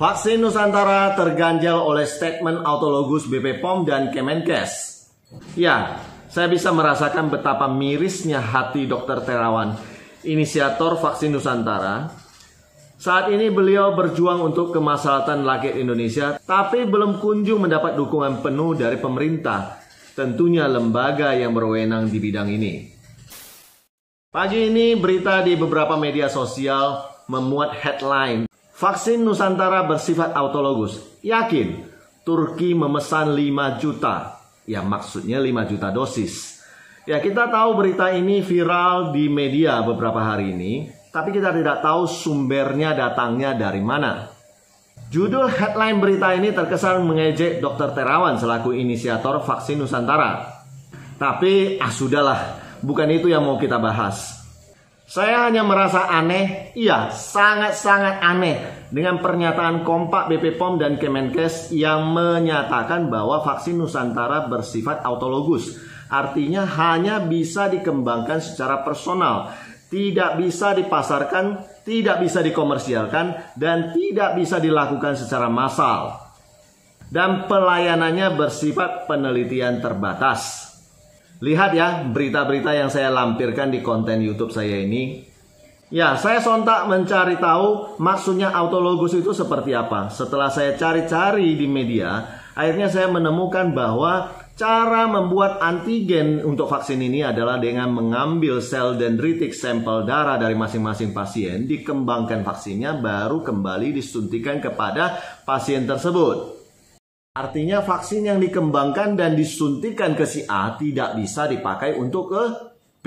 Vaksin Nusantara terganjal oleh statement Autologus BP POM dan Kemenkes. Ya, saya bisa merasakan betapa mirisnya hati Dr. Terawan, inisiator vaksin Nusantara. Saat ini beliau berjuang untuk kemaslahatan rakyat Indonesia, tapi belum kunjung mendapat dukungan penuh dari pemerintah, tentunya lembaga yang berwenang di bidang ini. Pagi ini berita di beberapa media sosial memuat headline, vaksin Nusantara bersifat autologus. Yakin, Turki memesan 5 juta. Ya maksudnya 5 juta dosis. Ya kita tahu berita ini viral di media beberapa hari ini, tapi kita tidak tahu sumbernya datangnya dari mana. Judul headline berita ini terkesan mengejek Dr. Terawan selaku inisiator vaksin Nusantara. Tapi sudahlah, bukan itu yang mau kita bahas. Saya hanya merasa aneh, iya sangat-sangat aneh dengan pernyataan kompak BP POM dan Kemenkes yang menyatakan bahwa vaksin Nusantara bersifat autologus. Artinya hanya bisa dikembangkan secara personal, tidak bisa dipasarkan, tidak bisa dikomersialkan, dan tidak bisa dilakukan secara massal. Dan pelayanannya bersifat penelitian terbatas. Lihat ya berita-berita yang saya lampirkan di konten YouTube saya ini. Ya, saya sontak mencari tahu maksudnya autologus itu seperti apa. Setelah saya cari-cari di media, akhirnya saya menemukan bahwa cara membuat antigen untuk vaksin ini adalah dengan mengambil sel dendritik sampel darah dari masing-masing pasien, dikembangkan vaksinnya, baru kembali disuntikan kepada pasien tersebut. Artinya vaksin yang dikembangkan dan disuntikan ke si A tidak bisa dipakai untuk ke B.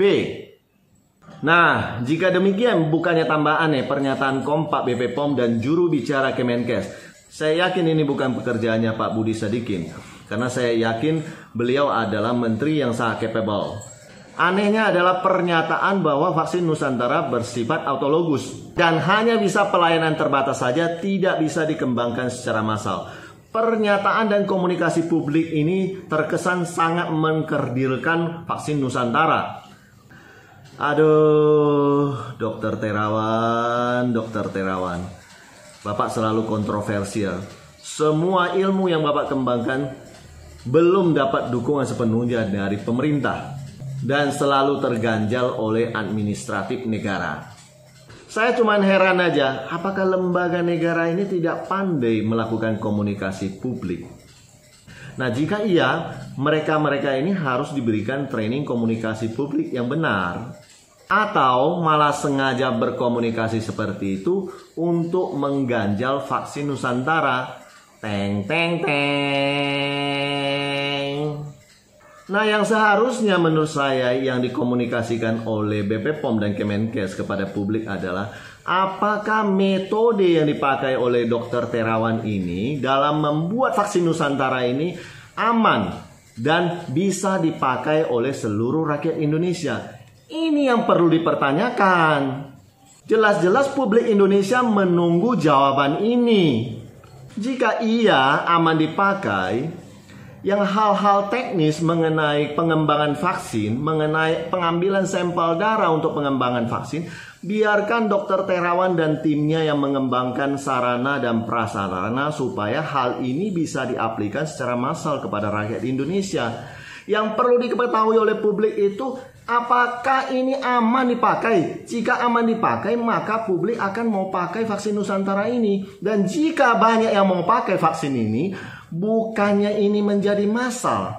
Nah, jika demikian bukannya tambah aneh pernyataan kompak BP POM dan juru bicara Kemenkes. Saya yakin ini bukan pekerjaannya Pak Budi Sadikin, karena saya yakin beliau adalah menteri yang sangat capable. Anehnya adalah pernyataan bahwa vaksin Nusantara bersifat autologus dan hanya bisa pelayanan terbatas saja, tidak bisa dikembangkan secara massal. Pernyataan dan komunikasi publik ini terkesan sangat mengkerdilkan vaksin Nusantara. Aduh, Dr. Terawan, Bapak selalu kontroversial. Semua ilmu yang Bapak kembangkan belum dapat dukungan sepenuhnya dari pemerintah dan selalu terganjal oleh administratif negara. Saya cuma heran aja, apakah lembaga negara ini tidak pandai melakukan komunikasi publik? Nah, jika iya, mereka-mereka ini harus diberikan training komunikasi publik yang benar. Atau malah sengaja berkomunikasi seperti itu untuk mengganjal vaksin Nusantara. Teng, teng, teng. Nah, yang seharusnya menurut saya yang dikomunikasikan oleh BP POM dan Kemenkes kepada publik adalah apakah metode yang dipakai oleh Dr. Terawan ini dalam membuat vaksin Nusantara ini aman dan bisa dipakai oleh seluruh rakyat Indonesia. Ini yang perlu dipertanyakan. Jelas-jelas publik Indonesia menunggu jawaban ini. Jika iya aman dipakai, yang hal-hal teknis mengenai pengembangan vaksin, mengenai pengambilan sampel darah untuk pengembangan vaksin, biarkan Dr. Terawan dan timnya yang mengembangkan sarana dan prasarana supaya hal ini bisa diaplikasikan secara massal kepada rakyat Indonesia. Yang perlu diketahui oleh publik itu, apakah ini aman dipakai? Jika aman dipakai, maka publik akan mau pakai vaksin Nusantara ini. Dan jika banyak yang mau pakai vaksin ini, bukannya ini menjadi massal.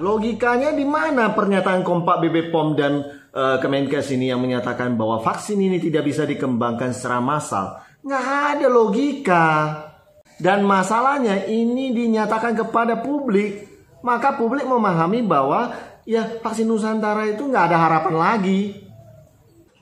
Logikanya di mana pernyataan kompak BP POM dan Kemenkes ini yang menyatakan bahwa vaksin ini tidak bisa dikembangkan secara massal? Nggak ada logika. Dan masalahnya ini dinyatakan kepada publik. Maka publik memahami bahwa ya vaksin Nusantara itu nggak ada harapan lagi.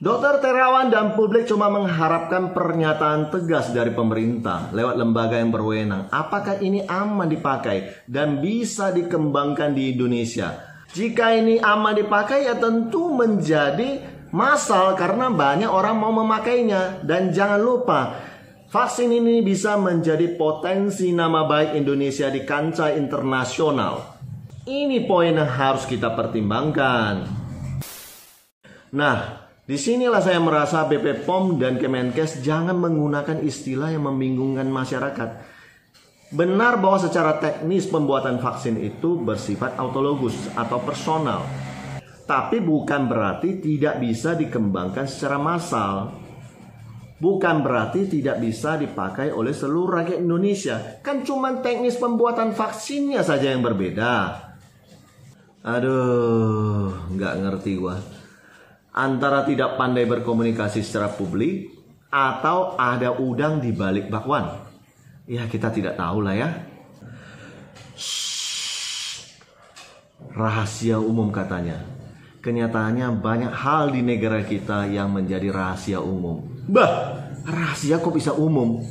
Dr. Terawan dan publik cuma mengharapkan pernyataan tegas dari pemerintah lewat lembaga yang berwenang. Apakah ini aman dipakai dan bisa dikembangkan di Indonesia? Jika ini aman dipakai ya tentu menjadi massal karena banyak orang mau memakainya. Dan jangan lupa, vaksin ini bisa menjadi potensi nama baik Indonesia di kancah internasional. Ini poin yang harus kita pertimbangkan. Nah, Disinilah saya merasa BP POM dan Kemenkes jangan menggunakan istilah yang membingungkan masyarakat. Benar bahwa secara teknis pembuatan vaksin itu bersifat autologus atau personal. Tapi bukan berarti tidak bisa dikembangkan secara massal. Bukan berarti tidak bisa dipakai oleh seluruh rakyat Indonesia. Kan cuma teknis pembuatan vaksinnya saja yang berbeda. Aduh, nggak ngerti gua. Antara tidak pandai berkomunikasi secara publik atau ada udang di balik bakwan. Ya kita tidak tahu lah ya. Rahasia umum katanya. Kenyataannya banyak hal di negara kita yang menjadi rahasia umum. Bah, rahasia kok bisa umum?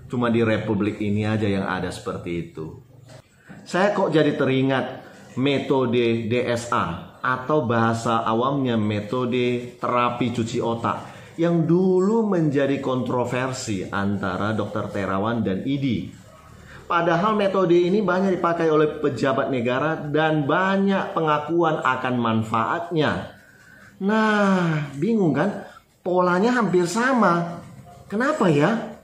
Cuma di republik ini aja yang ada seperti itu. Saya kok jadi teringat metode DSA atau bahasa awamnya metode terapi cuci otak yang dulu menjadi kontroversi antara Dr. Terawan dan ID. Padahal metode ini banyak dipakai oleh pejabat negara dan banyak pengakuan akan manfaatnya. Nah, bingung kan? Polanya hampir sama. Kenapa ya?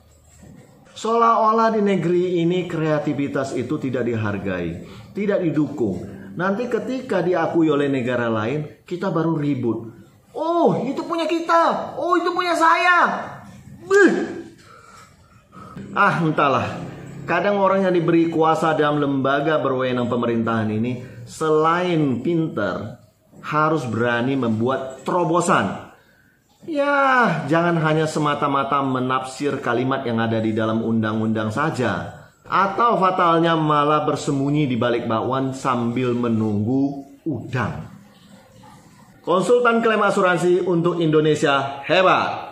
Seolah-olah di negeri ini kreativitas itu tidak dihargai, tidak didukung. Nanti ketika diakui oleh negara lain, kita baru ribut. Oh, itu punya kita. Oh, itu punya saya. Entahlah. Kadang orang yang diberi kuasa dalam lembaga berwenang pemerintahan ini, selain pinter, harus berani membuat terobosan. Ya, jangan hanya semata-mata menafsir kalimat yang ada di dalam undang-undang saja. Atau fatalnya malah bersembunyi di balik bakwan sambil menunggu udang. Konsultan klaim asuransi untuk Indonesia hebat.